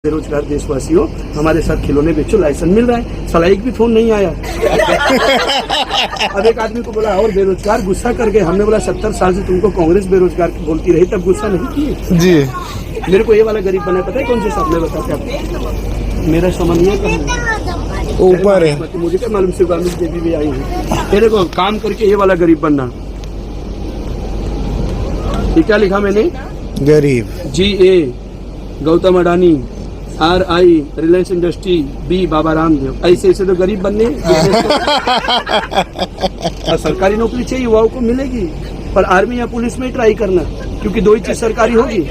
बेरोजगार देशवासियों, हमारे साथ खिलौने बेचो, लाइसेंस मिल रहा है। साला एक भी फोन नहीं आया। अब एक आदमी को बोला और बेरोजगार, गुस्सा कर गए। हमने बोला 70 साल से तुमको कांग्रेस बेरोजगार बोलती रही, तब गुस्सा नहीं किए जी। मेरे को ये वाला गरीब बना, पता है कौन से साहब ने बताते आपको? मेरा समन्वय कहाँ ऊपर है, मुझे क्या मालूम, सिर्फ गांधी देवी भी आई है। मेरे को काम करके ये वाला गरीब बनना। ये क्या लिखा मैंने? गरीब। GA Gautam Adani, RI Reliance industry, B Baba Ramdev. ऐसे ऐसे तो गरीब बनने। और सरकारी नौकरी चाहिए युवाओं को, मिलेगी, पर आर्मी या पुलिस में ट्राई करना, क्योंकि दो ही चीज सरकारी होगी।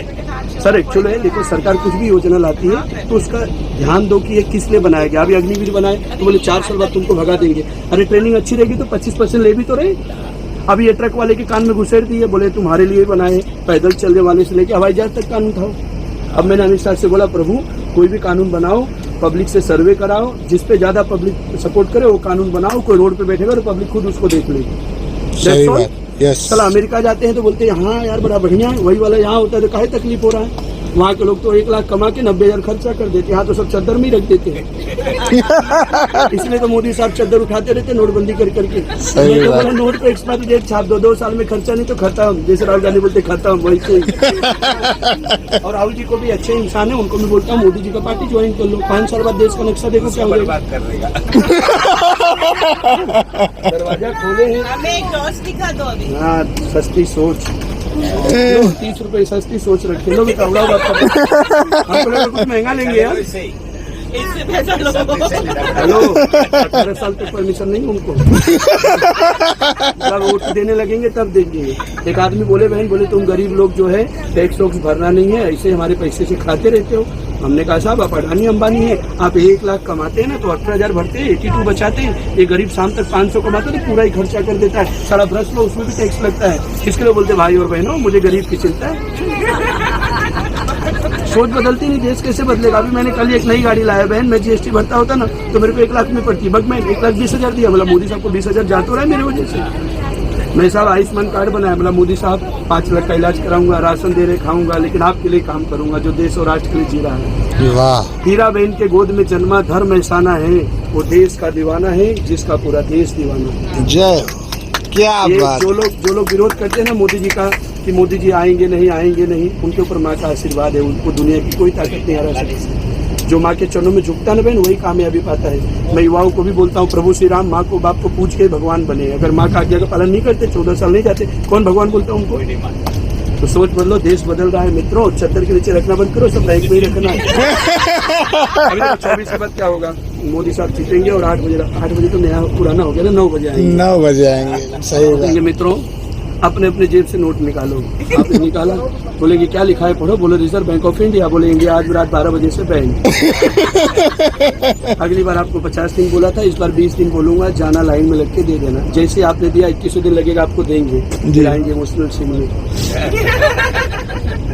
सर एक्चुअली है, देखो सरकार कुछ भी योजना लाती है तो उसका ध्यान दो कि ये किस लिए बनाया गया। अभी अग्निवीर बनाए तो बोले 4 साल बाद तुमको भगा देंगे। अरे ट्रेनिंग अच्छी रहेगी तो 25% ले भी तो रहे। अभी ये ट्रक वाले के कान में घुसेड़ दिए, बोले तुम्हारे लिए बनाए, पैदल चलने वाले से लेके हवाई जहाज तक कानून था। अब मैंने अमित शाह से बोला, प्रभु कोई भी कानून बनाओ, पब्लिक से सर्वे कराओ, जिस पे ज्यादा पब्लिक सपोर्ट करे वो कानून बनाओ। कोई रोड पे बैठेगा तो पब्लिक खुद उसको देख लेगी। सही बात। यस। चला अमेरिका जाते हैं तो बोलते हैं हाँ यार बड़ा बढ़िया है, वही वाला यहाँ होता है तो काहे तकलीफ हो रहा है। वहाँ के लोग तो 1 लाख कमा के 90,000 खर्चा कर देते हैं, यहाँ तो सब चद्दर में ही रख देते हैं। इसलिए तो मोदी साहब चद्दर उठाते रहते नोटबंदी कर करके। तो बोला नोट पे एक्सपायरी डेट छाप दो, 2 साल में खर्चा नहीं तो खत्म। जैसे राहुल गांधी बोलते खत्म, वैसे। और राहुल जी को भी अच्छे इंसान है, उनको मैं बोलता हूँ मोदी जी का पार्टी ज्वाइन कर लो। 5 साल बाद देश का नक्शा देखो क्या होगा। दरवाजा खोले हैं। हाँ, सस्ती सोच, 30 रुपए सस्ती सोच रखी लोग। कपड़ा हम कुछ महंगा लेंगे यार। हेलो, 18 साल तक परमिशन नहीं उनको। जब वोट देने लगेंगे तब देंगे। एक आदमी बोले बहन, बोले तुम गरीब लोग जो है टैक्स वैक्स भरना नहीं है, ऐसे हमारे पैसे से खाते रहते हो। हमने कहा साहब आप अडानी अंबानी है, आप 1 लाख कमाते हैं ना तो 18,000 भरते हैं, 82 बचाते हैं। ये गरीब शाम तक 500 कमाते तो पूरा ही खर्चा कर देता है। सारा ब्रश लो उसमें भी टैक्स लगता है। इसके लिए बोलते भाई और बहनों मुझे गरीब की चिंता है। सोच बदलती नहीं, देश कैसे बदलेगा। अभी मैंने कल एक नई गाड़ी लाया बहन, मैं GST भरता होता ना तो मेरे को 1 लाख में पड़ती, बट मैं 1,20,000 दिया। बोला मोदी साहब को 20,000 जा तो रहा है मेरी वजह से। मैं साहब आयुष्मान कार्ड बनाया, बोला मोदी साहब 5 लाख का इलाज कराऊंगा, राशन दे रहे खाऊंगा, लेकिन आपके लिए काम करूंगा जो देश और राष्ट्र के लिए जी रहा है। वाह। हीरा बहन के गोद में जन्मा धर्म ऐसाना है, वो देश का दीवाना है जिसका पूरा देश दीवाना है। जय। क्या बात। जो लोग विरोध करते हैं ना मोदी जी का कि मोदी जी आएंगे नहीं, उनके ऊपर माँ का आशीर्वाद है। उनको दुनिया की कोई ताकत नहीं हरा सकती। जो माँ के चरणों में झुकता ना बहन वही कामयाबी पाता है। मैं युवाओं को भी बोलता हूँ, प्रभु श्री राम माँ को बाप को पूछ के भगवान बने। अगर माँ का आज्ञा का पालन नहीं करते 14 साल नहीं जाते, कौन भगवान बोलता है उनको? तो सोच बदलो, देश बदल रहा है मित्रों। चद्दर के नीचे रखना बंद करो, सब बैंक में ही रखना है। अभी 24 के बाद क्या होगा, मोदी साहब जीतेंगे और 8 बजे तो नया पुराना हो गया ना, 9 बजे आएंगे। 9 बजे आएंगे। सही बात। मित्रों अपने अपने जेब से नोट निकालो। आपने निकाला, बोले कि क्या लिखा है पढ़ो, बोले रिजर्व बैंक ऑफ इंडिया। बोले इंडिया आज रात 12 बजे से बैंक। अगली बार आपको 50 दिन बोला था, इस बार 20 दिन बोलूंगा, जाना लाइन में लग के दे देना। जैसे आपने दिया 21 दिन लगेगा आपको देंगे, दिलाएंगे इमोशनल सिम में।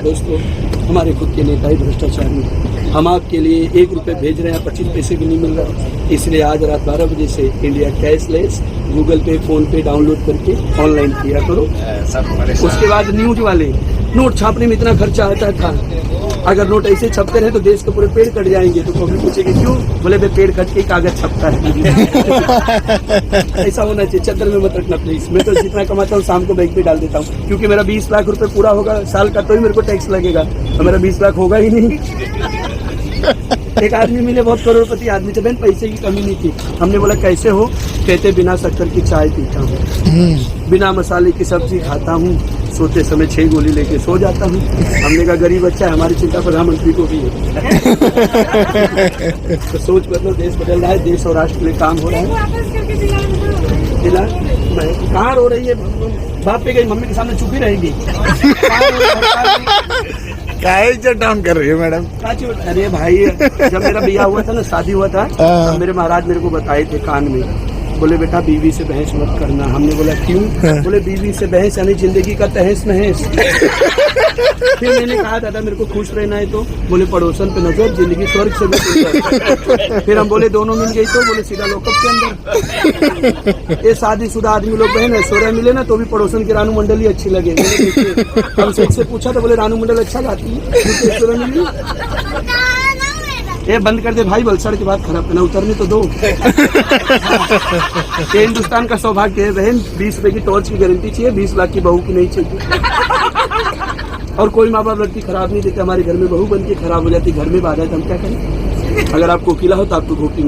दोस्तों हमारे खुद के नेता ही भ्रष्टाचार में, हम आपके लिए 1 रुपये भेज रहे हैं, 25 पैसे भी नहीं मिल रहा। इसलिए आज रात 12 बजे से इंडिया कैशलेस, गूगल पे फोन पे डाउनलोड करके ऑनलाइन किया करो। उसके बाद न्यूज वाले, नोट छापने में इतना खर्चा आता था, अगर नोट ऐसे छपते रहे तो देश के पूरे पेड़ कट जाएंगे। तो कभी पूछेंगे क्यों, बोले बे पेड़ कट के कागज छपता है। ऐसा होना चाहिए, चद्दर में मत रखना प्लीज। मैं तो जितना कमाता हूँ शाम को बैंक पे डाल देता हूँ, क्योंकि मेरा 20 लाख रुपए पूरा होगा साल का तो ही मेरे को टैक्स लगेगा, तो मेरा 20 लाख होगा ही नहीं। एक आदमी मिले बहुत करोड़पति आदमी थे बहन, पैसे की कमी नहीं थी। हमने बोला कैसे हो, कहते बिना शक्कर की चाय पीता हूँ, बिना मसाले की सब्जी खाता हूँ, सोते समय 6 गोली लेके सो जाता हूँ। हमने कहा गरीब अच्छा है, हमारी चिंता प्रधानमंत्री को भी है। तो सोच बदलो, देश बदल रहा है, देश और राष्ट्र के लिए काम हो रहा है। दिला कहाँ रो रही है, बाप पे गई मम्मी के सामने चुप ही रहेगी। इज्जत डाउन कर रही है मैडम। अरे भाई जब मेरा ब्याह हुआ था ना, शादी हुआ था, मेरे महाराज मेरे को बताए थे कान में, बोले बेटा बीवी से बहस मत करना। हमने बोला क्यों? बोले बीवी से बहस यानी जिंदगी का तहस नहस। फिर मैंने कहा दादा मेरे को खुश रहना है तो, बोले पड़ोसन पे नजर, जिंदगी स्वर्ग से भी सुंदर। फिर हम बोले दोनों मिल गई तो, बोले सीधा लॉकअप के अंदर। ये शादीशुदा आदमी लोग बहन है, सोरे मिले ना तो भी पड़ोसन की रानू मंडल ही अच्छी लगे। हमसे पूछा तो बोले रानू मंडल अच्छा गाती है। ये बंद कर दे भाई, वलसाड़ के बाद खराब करना, उतरने तो दो। ये हिंदुस्तान का सौभाग्य है बहन, 20 रुपए की टॉर्च की गारंटी चाहिए, 20 लाख की बहू की नहीं चाहिए। और कोई माँ बाप लड़की खराब नहीं देते, हमारे घर में बहू बन के खराब हो जाती, घर में बाधा है तो हम क्या करें। अगर आप कोकिला हो तो आपको घोटी